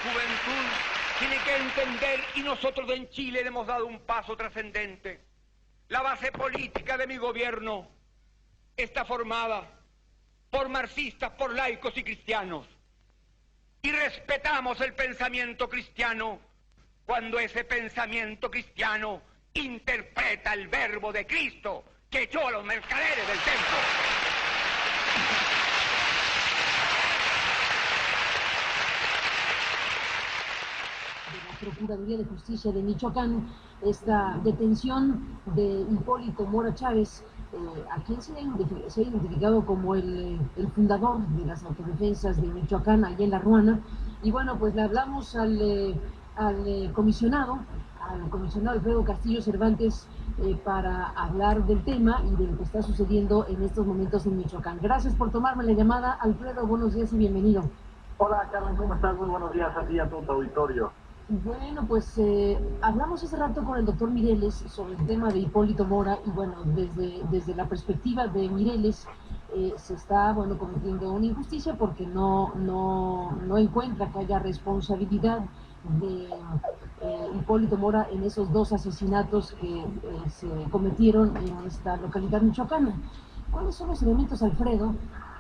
juventud tiene que entender, y nosotros en Chile le hemos dado un paso trascendente. La base política de mi gobierno está formada por marxistas, por laicos y cristianos. Y respetamos el pensamiento cristiano cuando ese pensamiento cristiano interpreta el verbo de Cristo que echó a los mercaderes del templo. Procuraduría de Justicia de Michoacán esta detención de Hipólito Mora Chávez, a quien se ha identificado como el fundador de las autodefensas de Michoacán, allá en La Ruana. Y bueno, pues le hablamos al comisionado Alfredo Castillo Cervantes, para hablar del tema y de lo que está sucediendo en estos momentos en Michoacán. Gracias por tomarme la llamada, Alfredo, buenos días y bienvenido. Hola, Carmen, ¿cómo estás? Muy buenos días a ti y a todo tu auditorio. Bueno, pues hablamos hace rato con el doctor Mireles sobre el tema de Hipólito Mora y bueno, desde la perspectiva de Mireles se está cometiendo una injusticia porque no encuentra que haya responsabilidad de Hipólito Mora en esos dos asesinatos que se cometieron en esta localidad michoacana. ¿Cuáles son los elementos, Alfredo,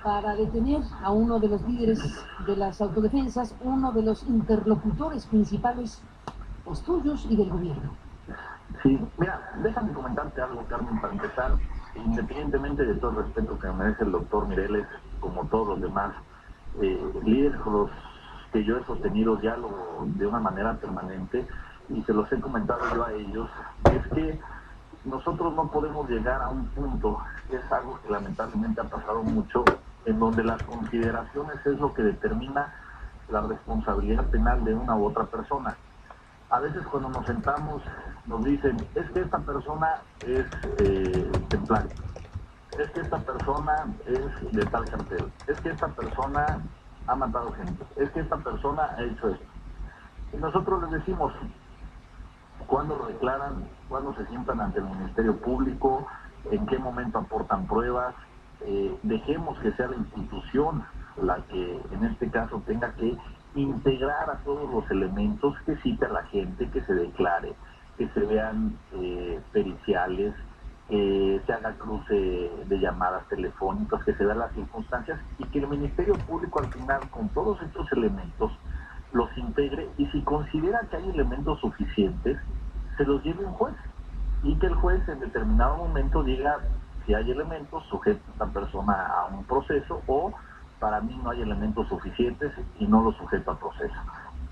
para detener a uno de los líderes de las autodefensas, uno de los interlocutores principales, los tuyos y del gobierno? Sí, mira, déjame comentarte algo, Carmen, para empezar. Independientemente de todo el respeto que merece el doctor Mireles, como todos los demás líderes con los que yo he sostenido diálogo de una manera permanente, y se los he comentado yo a ellos, es que nosotros no podemos llegar a un punto, que es algo que lamentablemente ha pasado mucho, en donde las consideraciones es lo que determina la responsabilidad penal de una u otra persona. A veces cuando nos sentamos nos dicen, es que esta persona es templario, es que esta persona es de tal cartel, es que esta persona ha matado gente, es que esta persona ha hecho esto. Y nosotros les decimos, cuándo lo declaran, cuándo se sientan ante el Ministerio Público, en qué momento aportan pruebas. Dejemos que sea la institución la que en este caso tenga que integrar a todos los elementos, que cite a la gente, que se declare, que se vean periciales, que se haga cruce de llamadas telefónicas, que se vean las circunstancias y que el Ministerio Público al final con todos estos elementos los integre, y si considera que hay elementos suficientes, se los lleve un juez y que el juez en determinado momento diga si hay elementos, sujeta a esta persona a un proceso, o para mí no hay elementos suficientes y no lo sujeto a proceso.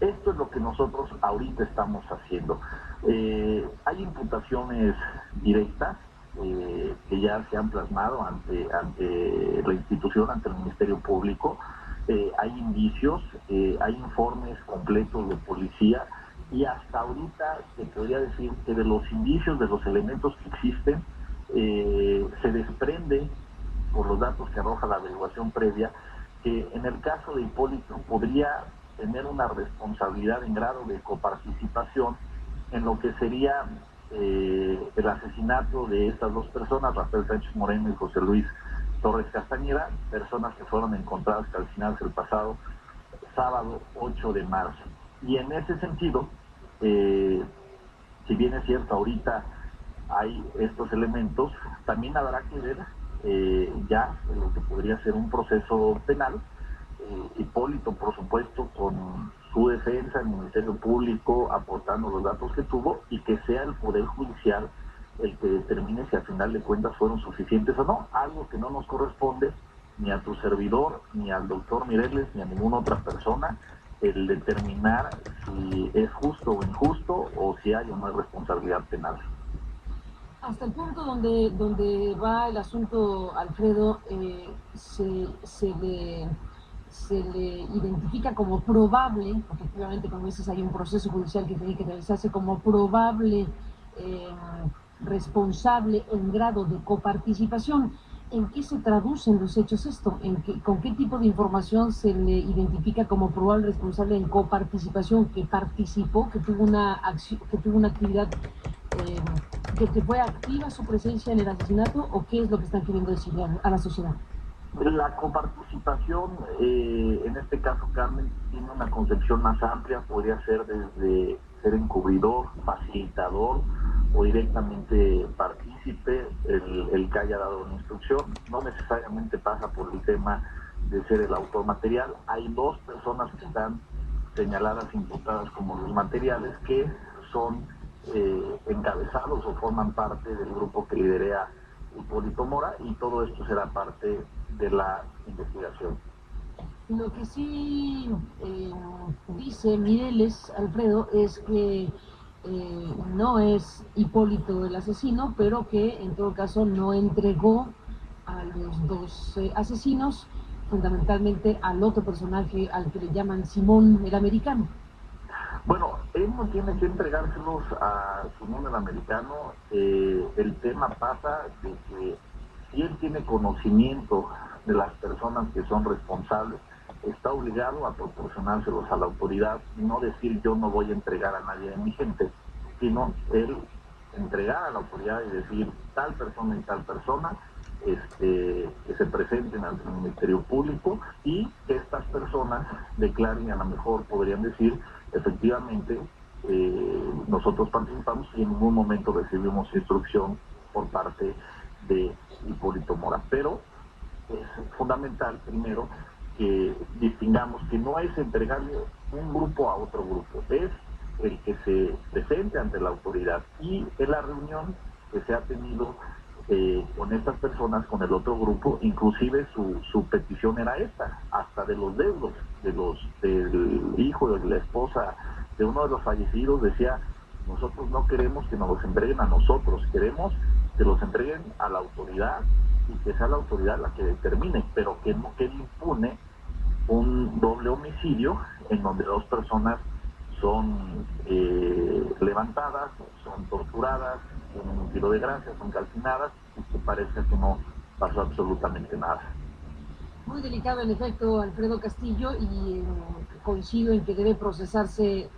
Esto es lo que nosotros ahorita estamos haciendo. Hay imputaciones directas que ya se han plasmado ante la institución, ante el Ministerio Público. Hay indicios, hay informes completos de policía, y hasta ahorita te podría decir que de los indicios, de los elementos que existen, se desprende, por los datos que arroja la averiguación previa, que en el caso de Hipólito podría tener una responsabilidad en grado de coparticipación en lo que sería el asesinato de estas dos personas, Rafael Sánchez Moreno y José Luis Torres Castañeda, personas que fueron encontradas calcinadas el pasado sábado 8 de marzo. Y en ese sentido, si bien es cierto, ahorita hay estos elementos, también habrá que ver ya en lo que podría ser un proceso penal. Hipólito, por supuesto, con su defensa, el Ministerio Público aportando los datos que tuvo, y que sea el Poder Judicial el que determine si al final de cuentas fueron suficientes o no, algo que no nos corresponde ni a tu servidor, ni al doctor Mireles, ni a ninguna otra persona, el determinar si es justo o injusto, o si hay o no hay responsabilidad penal. Hasta el punto donde va el asunto, Alfredo, se le identifica como probable, porque efectivamente, como dices, hay un proceso judicial que tiene que realizarse como probable responsable en grado de coparticipación. ¿En qué se traducen los hechos esto? ¿Con qué tipo de información se le identifica como probable responsable en coparticipación, que participó, que tuvo una acción, que tuvo una actividad, que fue activa su presencia en el asesinato, o qué es lo que están queriendo decir a la sociedad? La coparticipación, en este caso, Carmen, tiene tiene una concepción más amplia, podría ser desde ser encubridor, facilitador o directamente partícipe el que haya dado una instrucción. No necesariamente pasa por el tema de ser el autor material. Hay dos personas que están señaladas, imputadas como los materiales, que son encabezados o forman parte del grupo que liderea Hipólito Mora, y todo esto será parte de la investigación. Lo que sí dice Mireles, Alfredo, es que no es Hipólito el asesino, pero que en todo caso no entregó a los dos asesinos, fundamentalmente al otro personaje al que le llaman Simón el Americano. Bueno, él no tiene que entregárselos a Simón el Americano. El tema pasa de que si él tiene conocimiento de las personas que son responsables, está obligado a proporcionárselos a la autoridad, y no decir yo no voy a entregar a nadie de mi gente, sino él entregar a la autoridad y decir tal persona y tal persona que se presenten ante el Ministerio Público, y que estas personas declaren, y a lo mejor podrían decir efectivamente nosotros participamos y en ningún momento recibimos instrucción por parte de Hipólito Mora. Pero es fundamental primero que distingamos que no es entregarle un grupo a otro grupo, es el que se presente ante la autoridad, y en la reunión que se ha tenido con estas personas, con el otro grupo, inclusive su petición era esta, hasta de los deudos, del hijo de la esposa de uno de los fallecidos, decía: nosotros no queremos que nos los entreguen a nosotros, queremos que los entreguen a la autoridad y que sea la autoridad la que determine, pero que no quede impune un doble homicidio en donde dos personas son levantadas, son torturadas, tienen un tiro de gracia, son calcinadas, y que parece que no pasó absolutamente nada. Muy delicado, en efecto, Alfredo Castillo, y coincido en que debe procesarse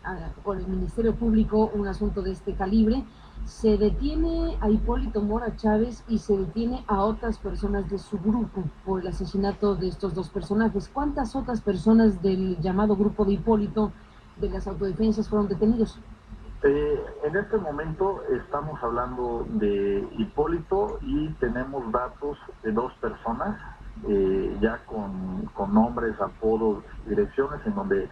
por el Ministerio Público un asunto de este calibre. Se detiene a Hipólito Mora Chávez y se detiene a otras personas de su grupo por el asesinato de estos dos personajes. ¿Cuántas otras personas del llamado grupo de Hipólito de las autodefensas fueron detenidos? En este momento estamos hablando de Hipólito y tenemos datos de dos personas, ya con nombres, apodos, direcciones, en donde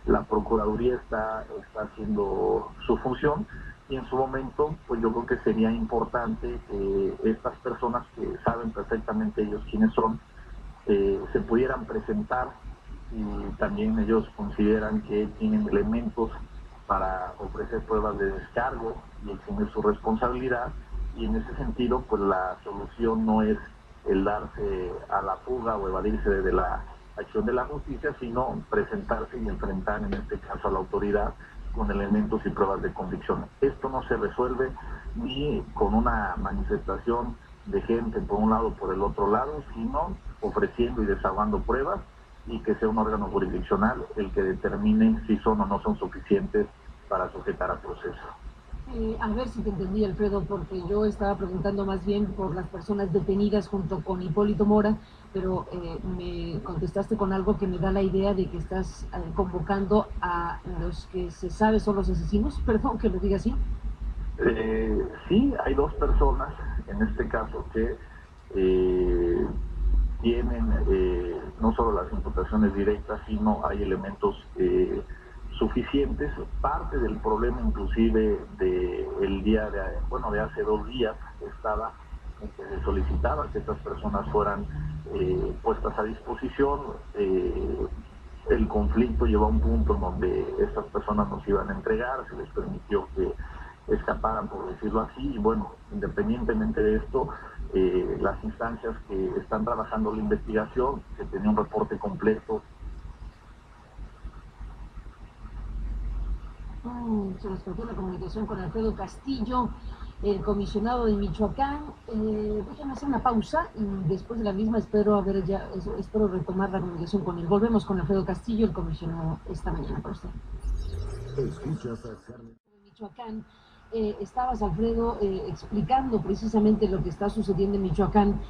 la Procuraduría está haciendo su función, y en su momento pues yo creo que sería importante que estas personas, que saben perfectamente ellos quiénes son, se pudieran presentar, y también ellos consideran que tienen elementos para ofrecer pruebas de descargo y eximir su responsabilidad, y en ese sentido pues la solución no es el darse a la fuga o evadirse de la acción de la justicia, sino presentarse y enfrentar en este caso a la autoridad con elementos y pruebas de convicción. Esto no se resuelve ni con una manifestación de gente por un lado o por el otro lado, sino ofreciendo y desahogando pruebas, y que sea un órgano jurisdiccional el que determine si son o no son suficientes para sujetar a proceso. A ver si te entendí, Alfredo, porque yo estaba preguntando más bien por las personas detenidas junto con Hipólito Mora, pero me contestaste con algo que me da la idea de que estás convocando a los que se sabe son los asesinos. Perdón que lo diga así. Sí, hay dos personas en este caso que tienen no solo las imputaciones directas, sino hay elementos suficientes. Parte del problema inclusive del día de hace 2 días estaba en que se solicitaba que estas personas fueran puestas a disposición. El conflicto llevó a un punto en donde estas personas nos iban a entregar, se les permitió que escaparan, por decirlo así, y bueno, independientemente de esto, las instancias que están trabajando la investigación, que tenía un reporte completo. Se nos cortó la comunicación con Alfredo Castillo, el comisionado de Michoacán. Déjenme hacer una pausa y después de la misma espero retomar la comunicación con él. Volvemos con Alfredo Castillo, el comisionado, esta mañana para usted. Michoacán. estabas, Alfredo, explicando precisamente lo que está sucediendo en Michoacán,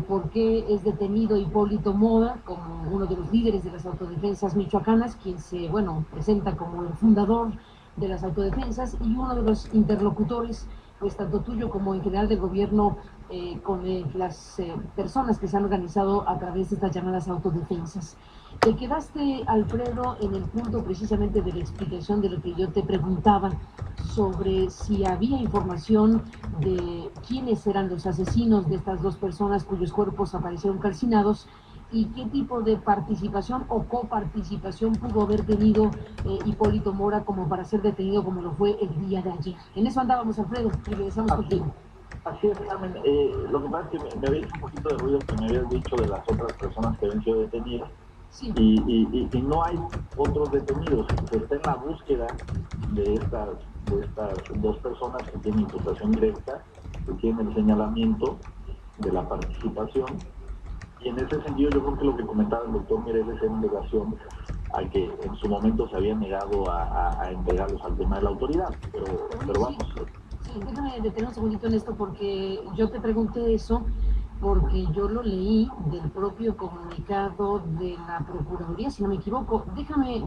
por qué es detenido Hipólito Mora como uno de los líderes de las autodefensas michoacanas, quien se, bueno, presenta como el fundador de las autodefensas y uno de los interlocutores, pues tanto tuyo como en general del gobierno, con las personas que se han organizado a través de estas llamadas autodefensas. Te quedaste, Alfredo, en el punto precisamente de la explicación de lo que yo te preguntaba sobre si había información de quiénes eran los asesinos de estas dos personas cuyos cuerpos aparecieron calcinados y qué tipo de participación o coparticipación pudo haber tenido Hipólito Mora como para ser detenido como lo fue el día de ayer. En eso andábamos, Alfredo, y regresamos contigo. Así es, Carmen. Lo que pasa es que me había hecho un poquito de ruido que me habías dicho de las otras personas que habían sido detenidas. Sí. Y no hay otros detenidos. Se está en la búsqueda de estas dos personas que tienen imputación directa, que tienen el señalamiento de la participación. Y en ese sentido yo creo que lo que comentaba el doctor Mireles en relación a que en su momento se había negado a entregarlos al tema de la autoridad. Pero vamos. Sí, déjame detener un segundito en esto porque yo te pregunté eso porque yo lo leí del propio comunicado de la Procuraduría, si no me equivoco. Déjame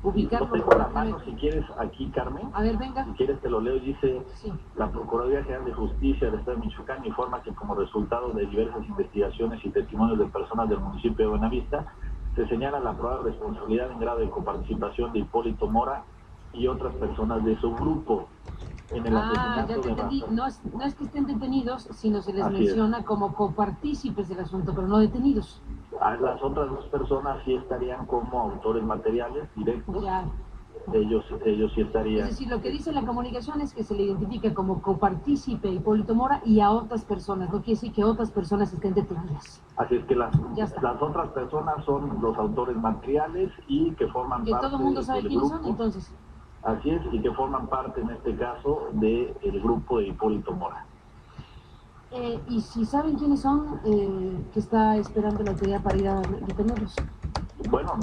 ubicarlo. Lo tengo en la mano, si quieres, aquí, Carmen. A ver, venga. Si quieres te lo leo. Dice, sí. La Procuraduría General de Justicia del Estado de Michoacán informa que como resultado de diversas investigaciones y testimonios de personas del municipio de Buenavista, se señala la probable responsabilidad en grado de coparticipación de Hipólito Mora y otras personas de su grupo en el asesinato ya te entendí. No es que estén detenidos, sino se les menciona como copartícipes del asunto, pero no detenidos. Las otras dos personas sí estarían como autores materiales directos. Ya. Ellos sí estarían. Es decir, lo que dice la comunicación es que se le identifica como copartícipe Hipólito Mora y a otras personas. No quiere decir que otras personas estén detenidas. Así es que las otras personas son los autores materiales y que forman parte. Que todo el mundo sabe quiénes grupo. son, entonces. Así es, y que forman parte en este caso del grupo de Hipólito Mora. Y si saben quiénes son, ¿qué está esperando la autoridad para ir a detenerlos? Bueno,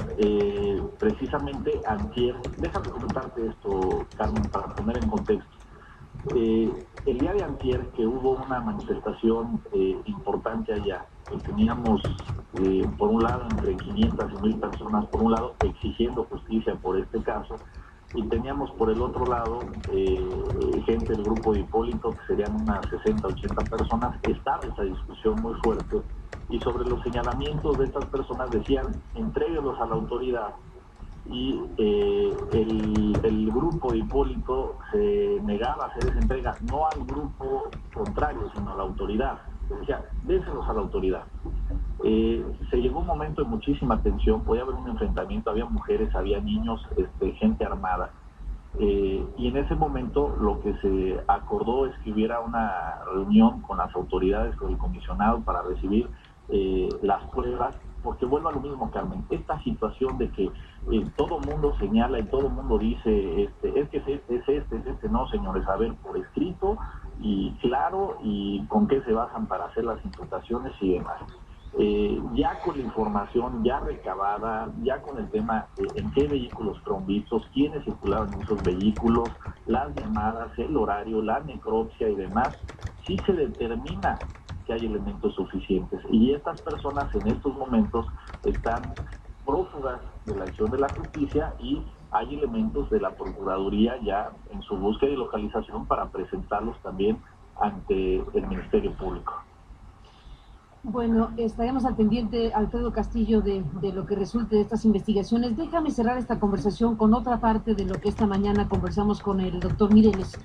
precisamente antier, déjame comentarte esto, Carmen, para poner en contexto. El día de antier que hubo una manifestación importante allá, que teníamos por un lado entre 500 y 1000 personas, por un lado exigiendo justicia por este caso, y teníamos por el otro lado gente del grupo de Hipólito, que serían unas 60, 80 personas. Estaba esa discusión muy fuerte y sobre los señalamientos de estas personas decían, entréguelos a la autoridad, y el grupo de Hipólito se negaba a hacer esa entrega, no al grupo contrario, sino a la autoridad. Decía, déselos a la autoridad. Se llegó un momento de muchísima tensión, podía haber un enfrentamiento, había mujeres, había niños, gente armada, y en ese momento lo que se acordó es que hubiera una reunión con las autoridades, con el comisionado, para recibir las pruebas, porque vuelvo a lo mismo, Carmen, esta situación de que todo mundo señala y todo mundo dice, es que es este, no, señores, a ver, por escrito y claro, y con qué se basan para hacer las imputaciones y demás. Ya con la información ya recabada, ya con el tema en qué vehículos fueron vistos, quiénes circularon en esos vehículos, las llamadas, el horario, la necropsia y demás, sí se determina que hay elementos suficientes. Y estas personas en estos momentos están prófugas de la acción de la justicia y hay elementos de la Procuraduría ya en su búsqueda y localización para presentarlos también ante el Ministerio Público. Bueno, estaremos al pendiente, Alfredo Castillo, de lo que resulte de estas investigaciones. Déjame cerrar esta conversación con otra parte de lo que esta mañana conversamos con el doctor Mireles,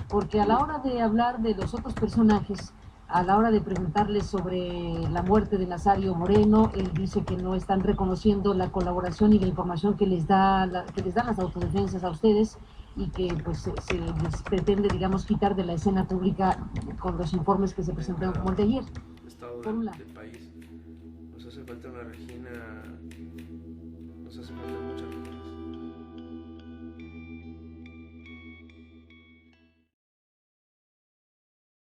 porque a la hora de hablar de los otros personajes, a la hora de preguntarles sobre la muerte de Nazario Moreno, él dice que no están reconociendo la colaboración y la información que les dan las autodefensas a ustedes, y que pues se les pretende, digamos, quitar de la escena pública con los informes que se presentaron como el de ayer. Por un lado, del país nos hace falta una Regina, nos hace falta mucha